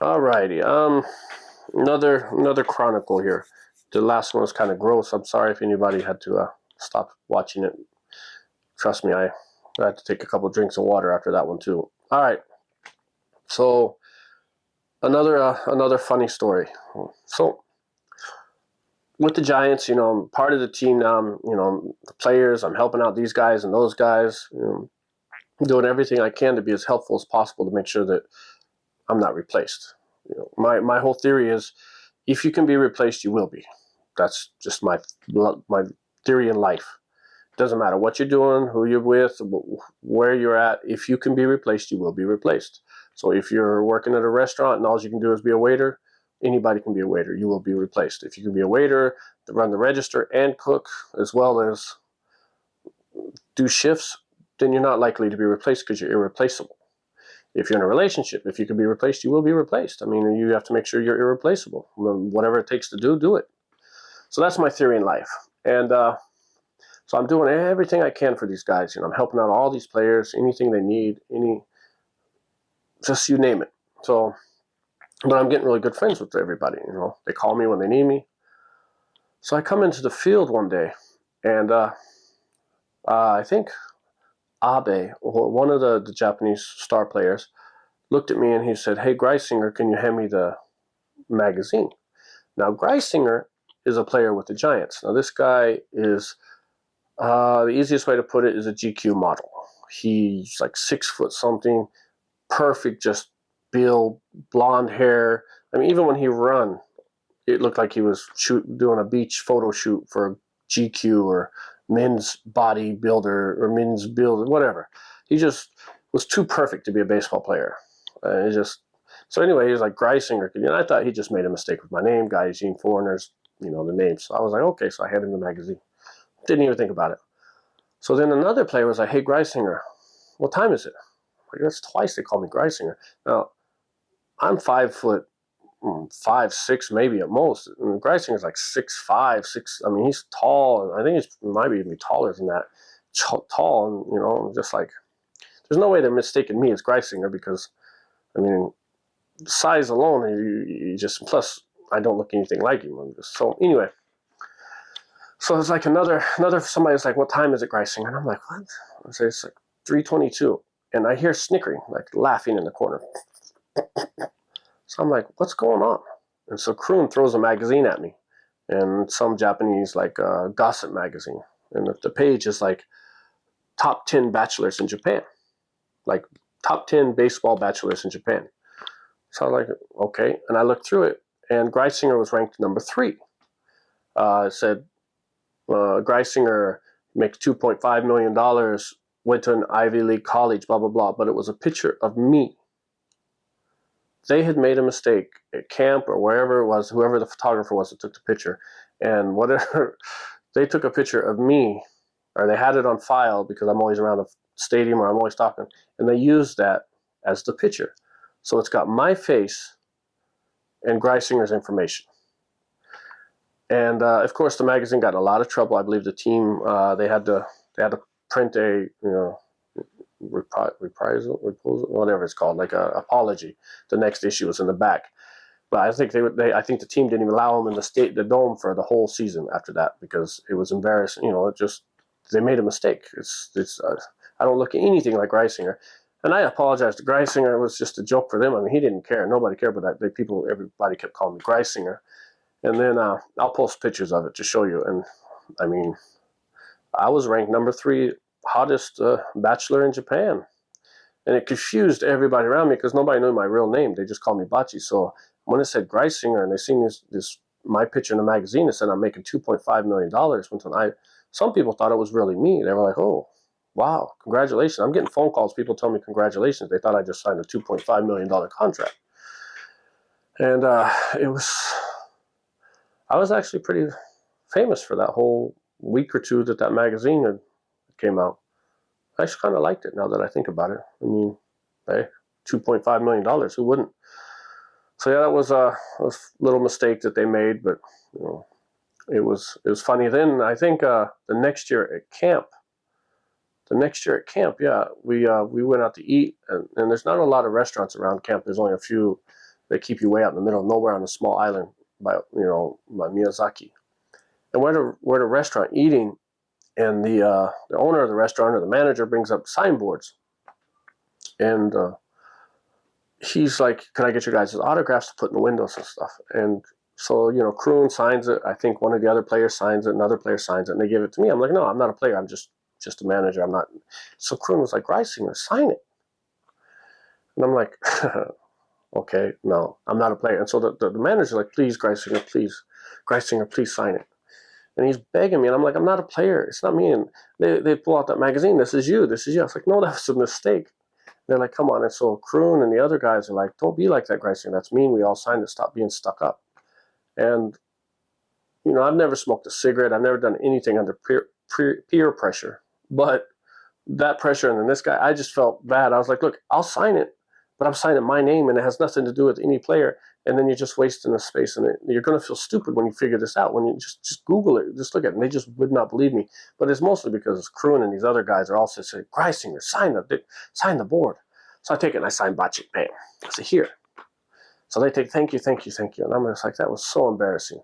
Alrighty. Another chronicle here. The last one was kind of gross. I'm sorry if anybody had to stop watching it. Trust me, I had to take a couple drinks of water after that one too. All right. So another funny story. So with the Giants, I'm part of the team now. The players. I'm helping out these guys and those guys. Doing everything I can to be as helpful as possible to make sure that I'm not replaced. My whole theory is, if you can be replaced, you will be. That's just my theory in life. It doesn't matter what you're doing, who you're with, where you're at. If you can be replaced, you will be replaced. So if you're working at a restaurant and all you can do is be a waiter, anybody can be a waiter. You will be replaced. If you can be a waiter, run the register and cook, as well as do shifts, then you're not likely to be replaced because you're irreplaceable. If you're in a relationship, if you can be replaced, you will be replaced. I mean, you have to make sure you're irreplaceable. Whatever it takes to do it. So that's my theory in life. And so I'm doing everything I can for these guys. I'm helping out all these players, anything they need, just you name it. So, but I'm getting really good friends with everybody. They call me when they need me. So I come into the field one day, and I think Abe, one of the Japanese star players, looked at me and he said, "Hey, Greisinger, can you hand me the magazine?" Now, Greisinger is a player with the Giants. Now, this guy is, the easiest way to put it is a GQ model. He's like 6 foot something, perfect, just build, blonde hair. I mean, even when he run, it looked like he was doing a beach photo shoot for a GQ or men's bodybuilder or men's build, whatever. He just was too perfect to be a baseball player. So anyway, he was like Greisinger. I thought he just made a mistake with my name, Guys, Gene Foreigners, the name. So I was like, okay. So I handed him the magazine. Didn't even think about it. So then another player was like, "Hey, Greisinger, what time is it?" Like, that's twice they called me Greisinger. Now, I'm 5'5", 6 maybe at most. And Greisinger's like 6'5", 6. I mean, he's tall. I think he might be even taller than that. Tall, and just like, there's no way they're mistaking me as Greisinger because, I mean, size alone, you just, plus I don't look anything like him. So anyway, so it's like another somebody's like, "What time is it, Greisinger?" And I'm like, "What?" I say it's like 3:22, and I hear snickering, like laughing in the corner. So I'm like, "What's going on?" And so Kroon throws a magazine at me, and some Japanese like gossip magazine, and the page is like top 10 bachelors in Japan, like top 10 baseball bachelors in Japan. So I'm like, okay, and I looked through it, and Greisinger was ranked number 3. It said Greisinger makes $2.5 million, went to an Ivy League college, blah, blah, blah. But it was a picture of me. They had made a mistake at camp or wherever it was, whoever the photographer was that took the picture. And whatever, they took a picture of me, or they had it on file because I'm always around the stadium or I'm always talking. And they used that as the picture. So it's got my face and Greisinger's information. And of course, the magazine got in a lot of trouble. I believe the team they had to print a reprisal, whatever it's called, like a apology. The next issue was in the back, but I think I think the team didn't even allow them in the dome for the whole season after that because it was embarrassing. They made a mistake. I don't look anything like Greisinger. And I apologize to Greisinger. It was just a joke for them. I mean, he didn't care. Nobody cared, but everybody kept calling me Greisinger. And then I'll post pictures of it to show you. And I mean, I was ranked number 3 hottest bachelor in Japan. And it confused everybody around me because nobody knew my real name. They just called me Bachi. So when it said Greisinger and they seen this my picture in the magazine, it said I'm making $2.5 million. Some people thought it was really me. They were like, "Oh, wow, congratulations." I'm getting phone calls. People tell me congratulations. They thought I just signed a $2.5 million contract. And I was actually pretty famous for that whole week or two that magazine had came out. I actually kind of liked it now that I think about it. I mean, hey, $2.5 million, who wouldn't? So yeah, that was a little mistake that they made, but it was funny. Then I think the next year at camp, yeah, we went out to eat, and there's not a lot of restaurants around camp. There's only a few. They keep you way out in the middle of nowhere on a small island by Miyazaki. And we're at a restaurant eating, and the owner of the restaurant or the manager brings up signboards, and he's like, "Can I get your guys' autographs to put in the windows and stuff?" And so, Kroon signs it. I think one of the other players signs it. Another player signs it, and they give it to me. I'm like, "No, I'm not a player. I'm just a manager. I'm not." So Kroon was like, "Greisinger, sign it." And I'm like, "Okay, no, I'm not a player." And so the manager's like, "Please, Greisinger, please sign it." And he's begging me, and I'm like, "I'm not a player. It's not me." And they pull out that magazine. This is you. This is you. I was like, "No, that was a mistake." They're like, "Come on." And so Kroon and the other guys are like, "Don't be like that, Greisinger. That's mean. We all signed it. Stop being stuck up." And, I've never smoked a cigarette. I've never done anything under peer pressure. But that pressure, and then this guy, I just felt bad. I was like, "Look, I'll sign it, but I'm signing my name, and it has nothing to do with any player. And then you're just wasting the space, and you're going to feel stupid when you figure this out. When you just Google it, just look at it." And they just would not believe me. But it's mostly because Kroon and these other guys are also saying, "Greisinger, sign the board." So I take it and I sign Bachi. Bam. I say, "Here." So they take, "Thank you, thank you, thank you." And I'm just like, that was so embarrassing.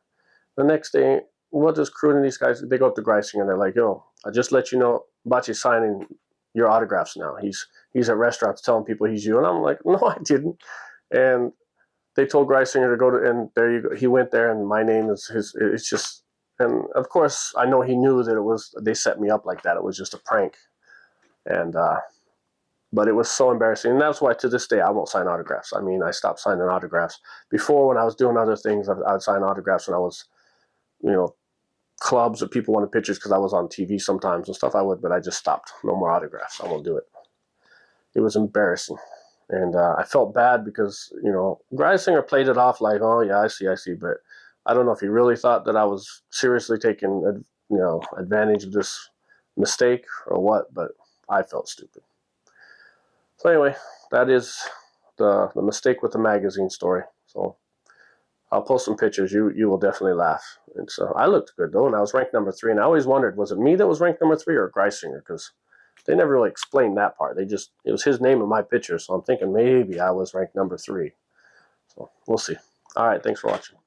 The next day, what does Kroon and these guys, they go up to Greisinger and they're like, "Yo, I just let you know Bachi's signing your autographs now. He's at restaurants telling people he's you." And I'm like, "No, I didn't." And they told Greisinger to go to, and there you go. He went there, and my name is his. It's just, and of course, I know he knew that they set me up like that. It was just a prank. And, but it was so embarrassing. And that's why to this day, I won't sign autographs. I mean, I stopped signing autographs. Before, when I was doing other things, I would sign autographs when I was, clubs or people wanted pictures because I was on TV sometimes and stuff. I would, but I just stopped. No more autographs. I won't do it. It was embarrassing. And I felt bad because, Greisinger played it off like, "Oh, yeah, I see. But I don't know if he really thought that I was seriously taking, advantage of this mistake or what, but I felt stupid. So anyway, that is the mistake with the magazine story. So I'll post some pictures. You will definitely laugh. And so I looked good, though, and I was ranked number 3. And I always wondered, was it me that was ranked number 3 or Greisinger? Because they never really explained that part. It was his name in my picture, so I'm thinking maybe I was ranked number 3. So we'll see. All right, thanks for watching.